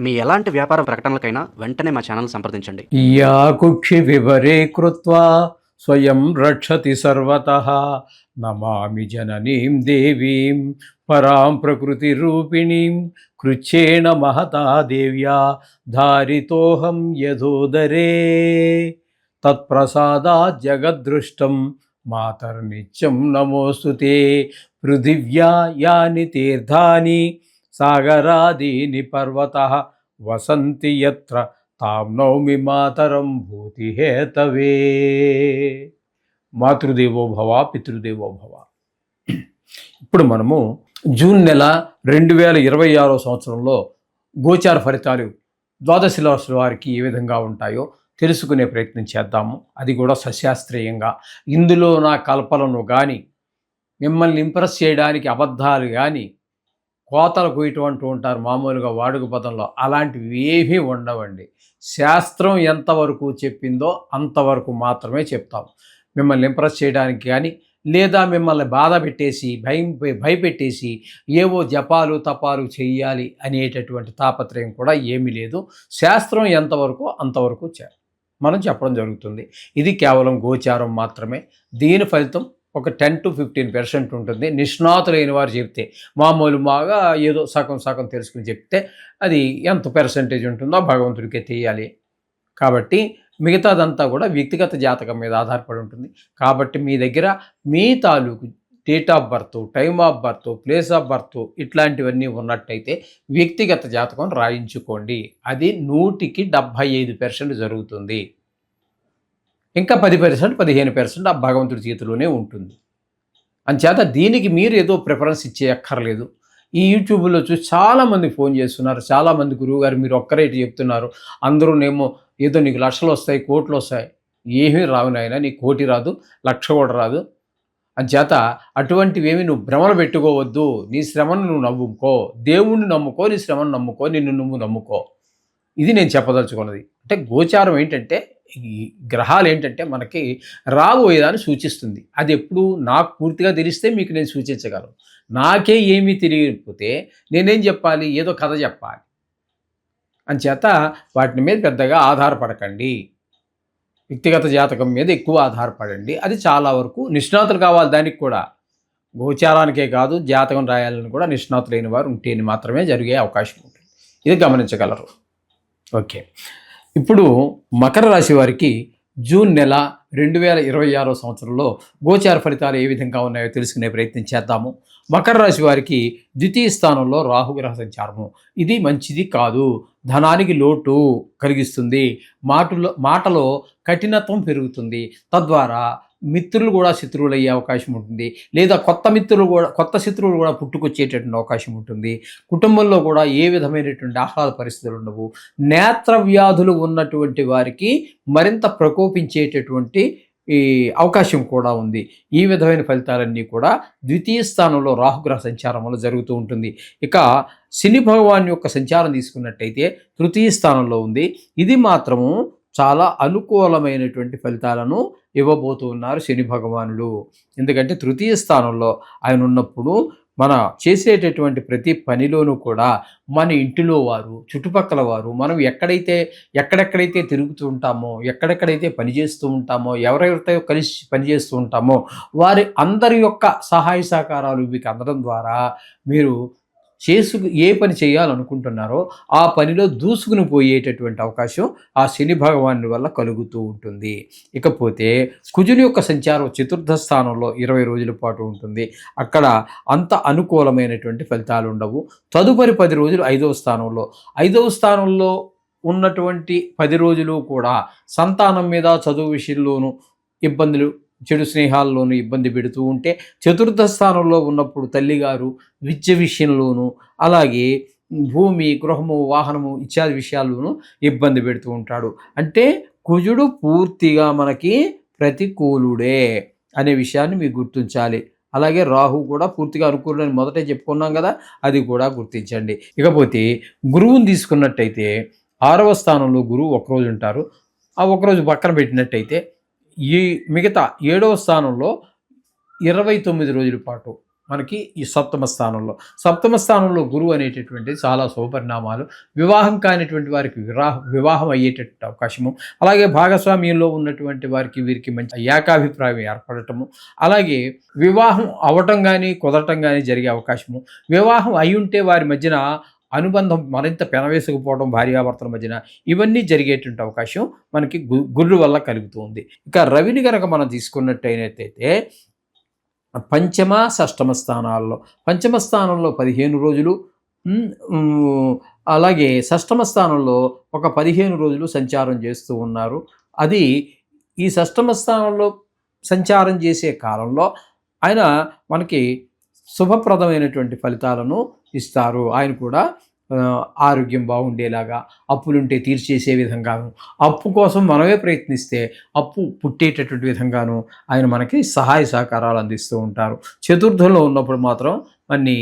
మీ ఎలాంటి వ్యాపార ప్రకటనలకైనా వెంటనే మా ఛానల్ సంప్రదించండి. యా కుక్షి వివరే కృత్వా స్వయం రక్షతి సర్వతః నమామి జననీం దేవీం పరాం ప్రకృతి రూపిణీం కృచ్ఛేన మహతా దేవ్యా ధారితోహం యథోదరే తత్ప్రసాదాత్ జగద్దృష్టం మాతర్నిత్యం నమోస్తుతే పృథివ్యా యాని తీర్థాని సాగరాదీని పర్వతః వసంతి యత్ర తాం నౌమి మాతరం భూతిహేతవే. మాతృదేవో భవ పితృదేవో భవ. ఇప్పుడు మనము జూన్ నెల 2026 సంవత్సరంలో గోచార ఫలితాలు ద్వాదశ రాశుల వారికి ఏ విధంగా ఉంటాయో తెలుసుకునే ప్రయత్నం చేద్దాము. అది కూడా సశాస్త్రీయంగా. ఇందులో నా కల్పనను కానీ మిమ్మల్ని ఇంప్రెస్ చేయడానికి అబద్ధాలు కానీ కోతలు కొయ్యటం ఉంటారు మామూలుగా వాడుక పదంలో, అలాంటివి ఏమీ ఉండవండి. శాస్త్రం ఎంతవరకు చెప్పిందో అంతవరకు మాత్రమే చెప్తాం. మిమ్మల్ని ఇంప్రెస్ చేయడానికి కానీ లేదా మిమ్మల్ని బాధ పెట్టేసి భయపెట్టేసి ఏవో జపాలు తపాలు చెయ్యాలి అనేటటువంటి తాపత్రయం కూడా ఏమీ లేదు. శాస్త్రం ఎంతవరకు అంతవరకు మనం చెప్పడం జరుగుతుంది. ఇది కేవలం గోచారం మాత్రమే. దీని ఫలితం ఒక 10 to 15% ఉంటుంది. నిష్ణాతులైన వారు చెప్తే, మామూలుగా ఏదో సగం సగం తెలుసుకుని చెప్తే అది ఎంత పర్సెంటేజ్ ఉంటుందో భగవంతుడికే తెలియాలి. కాబట్టి మిగతాదంతా కూడా వ్యక్తిగత జాతకం మీద ఆధారపడి ఉంటుంది. కాబట్టి మీ దగ్గర మీ తాలూకు date of birth, time of birth, place of birth ఇట్లాంటివన్నీ ఉన్నట్టయితే వ్యక్తిగత జాతకం రాయించుకోండి. అది 100కి 75% జరుగుతుంది. ఇంకా 10%, 15% ఆ భగవంతుడి చేతిలోనే ఉంటుంది. అంచేత దీనికి మీరు ఏదో ప్రిఫరెన్స్ ఇచ్చేయక్కర్లేదు. ఈ యూట్యూబ్లో చూసి చాలామంది ఫోన్ చేస్తున్నారు. చాలామంది గురువుగారు మీరు ఒక్కరేటి చెప్తున్నారు, అందరూనేమో ఏదో నీకు లక్షలు వస్తాయి, కోట్లు వస్తాయి. ఏమీ రావు నాయన, నీకు కోటి రాదు, లక్ష కూడా రాదు. అంచేత అటువంటివేమి నువ్వు భ్రమలు పెట్టుకోవద్దు. నీ శ్రమను నువ్వు నమ్ముకో, దేవుణ్ణి నమ్ముకో, నీ శ్రమను నమ్ముకో, నిన్ను నువ్వు నమ్ముకో. ఇది నేను చెప్పదలుచుకున్నది. అంటే గోచారం ఏంటంటే, ఈ గ్రహాలు ఏంటంటే మనకి రాబోయేదాన్ని సూచిస్తుంది. అది ఎప్పుడు నాకు పూర్తిగా తెలిస్తే మీకు నేను సూచించగలను. నాకే ఏమీ తెలియకపోతే నేనేం చెప్పాలి? ఏదో కథ చెప్పాలి. అంచేత వాటి మీద పెద్దగా ఆధారపడకండి. వ్యక్తిగత జాతకం మీద ఎక్కువ ఆధారపడండి. అది చాలా వరకు నిష్ణాతులు కావాలి. దానికి కూడా గోచారానికే కాదు, జాతకం రాయాలని కూడా నిష్ణాతులైన వారు ఉంటేనే మాత్రమే జరిగే అవకాశం ఉంటుంది. ఇది గమనించగలరు. ఓకే, ఇప్పుడు మకర రాశి వారికి జూన్ నెల 2026 సంవత్సరంలో గోచార ఫలితాలు ఏ విధంగా ఉన్నాయో తెలుసుకునే ప్రయత్నం చేద్దాము. మకర రాశి వారికి ద్వితీయ స్థానంలో రాహుగ్రహ సంచారము. ఇది మంచిది కాదు. ధనానికి లోటు కలిగిస్తుంది. మాటలో కఠినత్వం పెరుగుతుంది. తద్వారా మిత్రులు కూడా శత్రువులు అయ్యే అవకాశం ఉంటుంది. లేదా కొత్త శత్రువులు కూడా పుట్టుకొచ్చేటటువంటి అవకాశం ఉంటుంది. కుటుంబంలో కూడా ఏ విధమైనటువంటి ఆహ్లాద పరిస్థితులు ఉండవు. నేత్ర వ్యాధులు ఉన్నటువంటి వారికి మరింత ప్రకోపించేటటువంటి ఈ అవకాశం కూడా ఉంది. ఈ విధమైన ఫలితాలన్నీ కూడా ద్వితీయ స్థానంలో రాహుగ్రహ సంచారం వల్ల జరుగుతూ ఉంటుంది. ఇక శని భగవాన్ యొక్క సంచారం తీసుకున్నట్టయితే తృతీయ స్థానంలో ఉంది. ఇది మాత్రము చాలా అనుకూలమైనటువంటి ఫలితాలను ఇవ్వబోతూ ఉన్నారు శని భగవానుడు. ఎందుకంటే తృతీయ స్థానంలో ఆయన ఉన్నప్పుడు మన చేసేటటువంటి ప్రతి పనిలోనూ కూడా మన ఇంటిలో వారు, చుట్టుపక్కల వారు, మనం ఎక్కడెక్కడైతే తిరుగుతూ ఉంటామో, ఎక్కడెక్కడైతే పనిచేస్తూ ఉంటామో, ఎవరెవరితో కలిసి పనిచేస్తూ ఉంటామో వారి అందరి యొక్క సహాయ సహకారాలు మీకు అందడం ద్వారా మీరు ఏ పని చేయాలనుకుంటున్నారో ఆ పనిలో దూసుకుని పోయేటటువంటి అవకాశం ఆ శని భగవాను వల్ల కలుగుతూ ఉంటుంది. ఇకపోతే కుజుని యొక్క సంచారం చతుర్థ స్థానంలో 20 రోజుల పాటు ఉంటుంది. అక్కడ అంత అనుకూలమైనటువంటి ఫలితాలు ఉండవు. తదుపరి 10 రోజులు 5వ స్థానంలో ఉన్నటువంటి 10 రోజులు కూడా సంతానం మీద, చదువు విషయంలోనూ ఇబ్బందులు, చెడు స్నేహాల్లోనూ ఇబ్బంది పెడుతూ ఉంటే, చతుర్థ స్థానంలో ఉన్నప్పుడు తల్లిగారు విద్య విషయంలోనూ, అలాగే భూమి, గృహము, వాహనము ఇత్యాది విషయాల్లోనూ ఇబ్బంది పెడుతూ ఉంటాడు. అంటే కుజుడు పూర్తిగా మనకి ప్రతికూలుడే అనే విషయాన్ని మీరు గుర్తించాలి. అలాగే రాహు కూడా పూర్తిగా అనుకూలని మొదటే చెప్పుకున్నాం కదా, అది కూడా గుర్తించండి. ఇకపోతే గురువుని తీసుకున్నట్టయితే 6వ స్థానంలో గురువు ఒకరోజు ఉంటారు. ఆ ఒకరోజు పక్కన పెట్టినట్టయితే ఈ మిగతా 7వ స్థానంలో 29 రోజుల పాటు మనకి ఈ సప్తమ స్థానంలో గురువు అనేటటువంటిది చాలా శుభపరిణామాలు. వివాహం కానిటువంటి వారికి వివాహం అయ్యేటటువంటి అవకాశము, అలాగే భాగస్వామ్యంలో ఉన్నటువంటి వారికి వీరికి మంచి ఏకాభిప్రాయం ఏర్పడటము, అలాగే వివాహం అవటం కానీ కుదరటం కానీ జరిగే అవకాశము, వివాహం అయి ఉంటే వారి మధ్యన అనుబంధం మరింత పెనవేసుకుపోవడం భార్యాభర్తల మధ్యన, ఇవన్నీ జరిగేటువంటి అవకాశం మనకి గురువు వల్ల కలుగుతుంది. ఇక రవిని కనుక మనం తీసుకున్నట్టయితే పంచమ షష్టమ స్థానాల్లో, పంచమ స్థానంలో 15 రోజులు, అలాగే షష్టమ స్థానంలో ఒక 15 రోజులు సంచారం చేస్తూ ఉన్నారు. అది ఈ షష్టమ స్థానంలో సంచారం చేసే కాలంలో ఆయన మనకి శుభప్రదమైనటువంటి ఫలితాలను ఇస్తారు. ఆయన కూడా ఆరోగ్యం బాగుండేలాగా, అప్పులుంటే తీర్చేసే విధంగాను, అప్పు కోసం మనమే ప్రయత్నిస్తే అప్పు పుట్టేటటువంటి విధంగాను ఆయన మనకి సహాయ సహకారాలు అందిస్తూ ఉంటారు. చతుర్థంలో ఉన్నప్పుడు మాత్రం అన్ని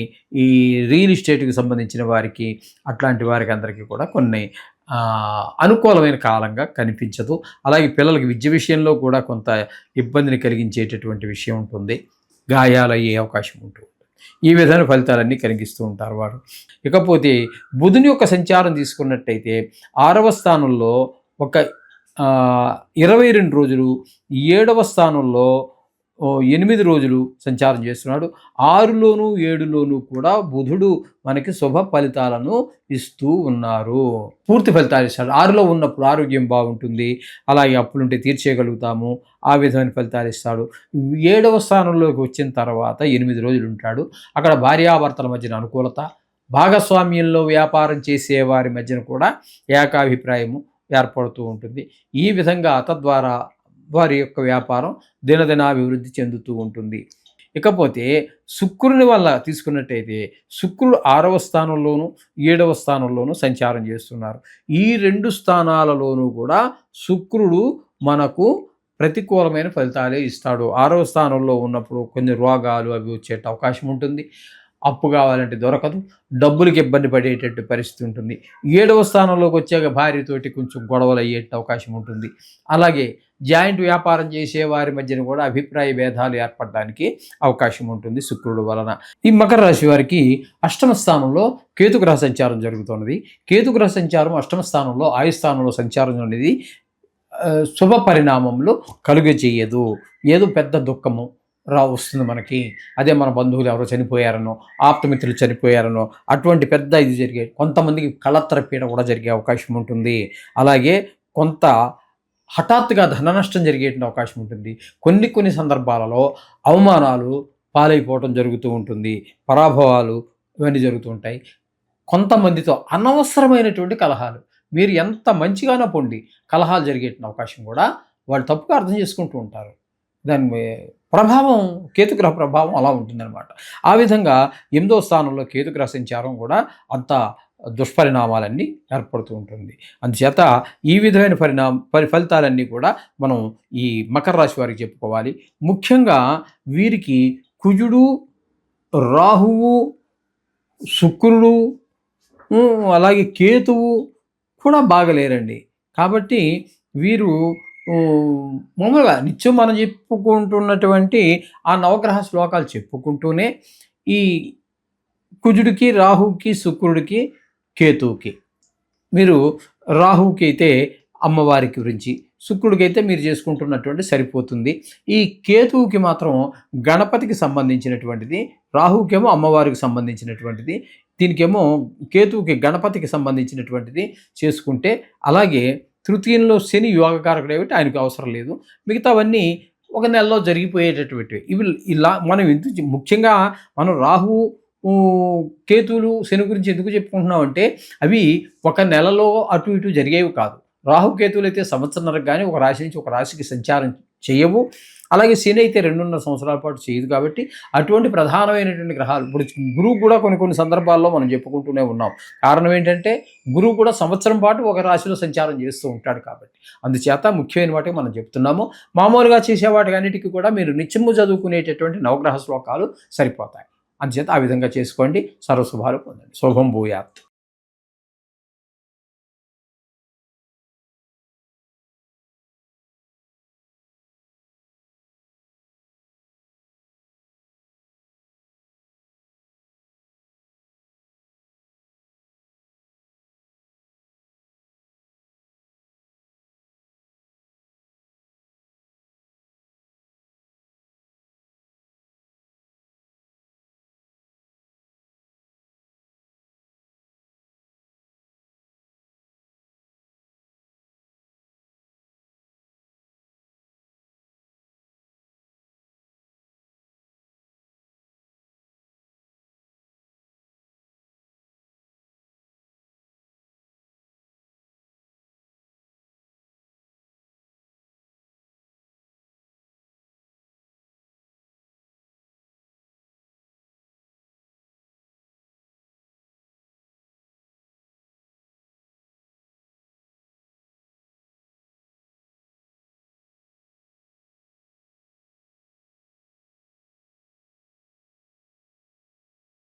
ఈ రియల్ ఎస్టేట్కి సంబంధించిన వారికి, అట్లాంటి వారికి అందరికీ కూడా కొన్ని అనుకూలమైన కాలంగా కనిపించదు. అలాగే పిల్లలకి విద్య విషయంలో కూడా కొంత ఇబ్బందిని కలిగించేటటువంటి విషయం ఉంటుంది, గాయాలు అయ్యే అవకాశం ఉంటుంది. ఈ విధమైన ఫలితాలన్నీ కలిగిస్తూ ఉంటారు వారు. ఇకపోతే బుధుని యొక్క సంచారం తీసుకున్నట్టయితే 6వ స్థానంలో ఒక 22 రోజులు, 7వ స్థానంలో 8 రోజులు సంచారం చేస్తున్నాడు. 6లోను 7లోను కూడా బుధుడు మనకి శుభ ఫలితాలను ఇస్తూ ఉన్నారు, పూర్తి ఫలితాలు ఇస్తాడు. 6లో ఉన్నప్పుడు ఆరోగ్యం బాగుంటుంది, అలాగే అప్పులుంటే తీర్చేయగలుగుతాము, ఆ విధమైన ఫలితాలు ఇస్తాడు. 7వ స్థానంలోకి వచ్చిన తర్వాత 8 రోజులు ఉంటాడు. అక్కడ భార్యాభర్తల మధ్యన అనుకూలత, భాగస్వామ్యంలో వ్యాపారం చేసే వారి మధ్యన కూడా ఏకాభిప్రాయము ఏర్పడుతూ ఉంటుంది. ఈ విధంగా తద్వారా వారి యొక్క వ్యాపారం దినదినాభివృద్ధి చెందుతూ ఉంటుంది. ఇకపోతే శుక్రుని వల్ల తీసుకున్నట్టయితే శుక్రుడు 6వ స్థానంలోను 7వ స్థానంలోనూ సంచారం చేస్తున్నారు. ఈ 2 స్థానాలలోనూ కూడా శుక్రుడు మనకు ప్రతికూలమైన ఫలితాలే ఇస్తాడు. 6వ స్థానంలో ఉన్నప్పుడు కొన్ని రోగాలు అవి వచ్చే అవకాశం ఉంటుంది, అప్పు కావాలంటే దొరకదు, డబ్బులకి ఇబ్బంది పడేటట్టు పరిస్థితి ఉంటుంది. 7వ స్థానంలోకి వచ్చాక భార్యతోటి కొంచెం గొడవలు అయ్యే అవకాశం ఉంటుంది. అలాగే జాయింట్ వ్యాపారం చేసే వారి మధ్యన కూడా అభిప్రాయ భేదాలు ఏర్పడడానికి అవకాశం ఉంటుంది శుక్రుడు వలన. ఈ మకర రాశి వారికి 8వ స్థానంలో కేతుగ్రహ సంచారం జరుగుతున్నది. కేతుగ్రహ సంచారం 8వ స్థానంలో ఆయుస్థానంలో సంచారం అనేది శుభ పరిణామంలో కలుగజేయదు. ఏదో పెద్ద దుఃఖము వస్తుంది మనకి, అదే మన బంధువులు ఎవరో చనిపోయారనో, ఆప్తమిత్రులు చనిపోయారనో, అటువంటి పెద్ద ఇది జరిగే, కొంతమందికి కళత్ర పీడ కూడా జరిగే అవకాశం ఉంటుంది. అలాగే కొంత హఠాత్తుగా ధన నష్టం జరిగేటువంటి అవకాశం ఉంటుంది. కొన్ని సందర్భాలలో అవమానాలు పాలైపోవటం జరుగుతూ ఉంటుంది, పరాభవాలు ఇవన్నీ జరుగుతూ ఉంటాయి. కొంతమందితో అనవసరమైనటువంటి కలహాలు, మీరు ఎంత మంచిగానో పొండి కలహాలు జరిగేటువంటి అవకాశం కూడా వాళ్ళు తప్పుగా అర్థం చేసుకుంటూ ఉంటారు. దాని ప్రభావం, కేతుగ్రహ ప్రభావం అలా ఉంటుందన్నమాట. ఆ విధంగా 8వ స్థానంలో కేతుగ్రహ సంచారం కూడా అంత దుష్పరిణామాలన్నీ ఏర్పడుతూ ఉంటుంది. అందుచేత ఈ విధమైన ఫలితాలన్నీ కూడా మనం ఈ మకర రాశి వారికి చెప్పుకోవాలి. ముఖ్యంగా వీరికి కుజుడు, రాహువు, శుక్రుడు, అలాగే కేతువు కూడా బాగలేరండి. కాబట్టి వీరు మామూలుగా నిత్యం మనం చెప్పుకుంటున్నటువంటి ఆ నవగ్రహ శ్లోకాలు చెప్పుకుంటూనే ఈ కుజుడికి, రాహుకి, శుక్రుడికి, కేతువుకి, మీరు రాహుకి అయితే అమ్మవారి గురించి, శుక్రుడికి అయితే మీరు చేసుకుంటున్నటువంటి సరిపోతుంది. ఈ కేతువుకి మాత్రం గణపతికి సంబంధించినటువంటిది, రాహుకేమో అమ్మవారికి సంబంధించినటువంటిది, దీనికేమో కేతువుకి గణపతికి సంబంధించినటువంటిది చేసుకుంటే, అలాగే తృతీయంలో శని యోగకారకుడు ఏమిటి ఆయనకు అవసరం లేదు, మిగతావన్నీ ఒక నెలలో జరిగిపోయేటటువంటివి. ఇవి ఇలా మనం ఎందుకు ముఖ్యంగా మనం రాహు కేతువులు శని గురించి ఎందుకు చెప్పుకుంటున్నాం అంటే, అవి ఒక నెలలో అటు ఇటు జరిగేవి కాదు. రాహుకేతువులు అయితే సంవత్సరంన్నరకు కానీ ఒక రాశి నుంచి ఒక రాశికి సంచారం చేయవు. అలాగే శని అయితే 2.5 సంవత్సరాల పాటు చేయదు. కాబట్టి అటువంటి ప్రధానమైనటువంటి గ్రహాలు, ఇప్పుడు గురువు కూడా కొన్ని సందర్భాల్లో మనం చెప్పుకుంటూనే ఉన్నాం. కారణం ఏంటంటే గురువు కూడా సంవత్సరం పాటు ఒక రాశిలో సంచారం చేస్తూ ఉంటాడు. కాబట్టి అందుచేత ముఖ్యమైన వాటికి మనం చెప్తున్నాము. మామూలుగా చేసే వాటికి అన్నిటికీ కూడా మీరు నిత్యము చదువుకునేటటువంటి నవగ్రహ శ్లోకాలు సరిపోతాయి. అందుచేత ఆ విధంగా చేసుకోండి, సర్వశుభాలు పొందండి. శుభం భూయాత్.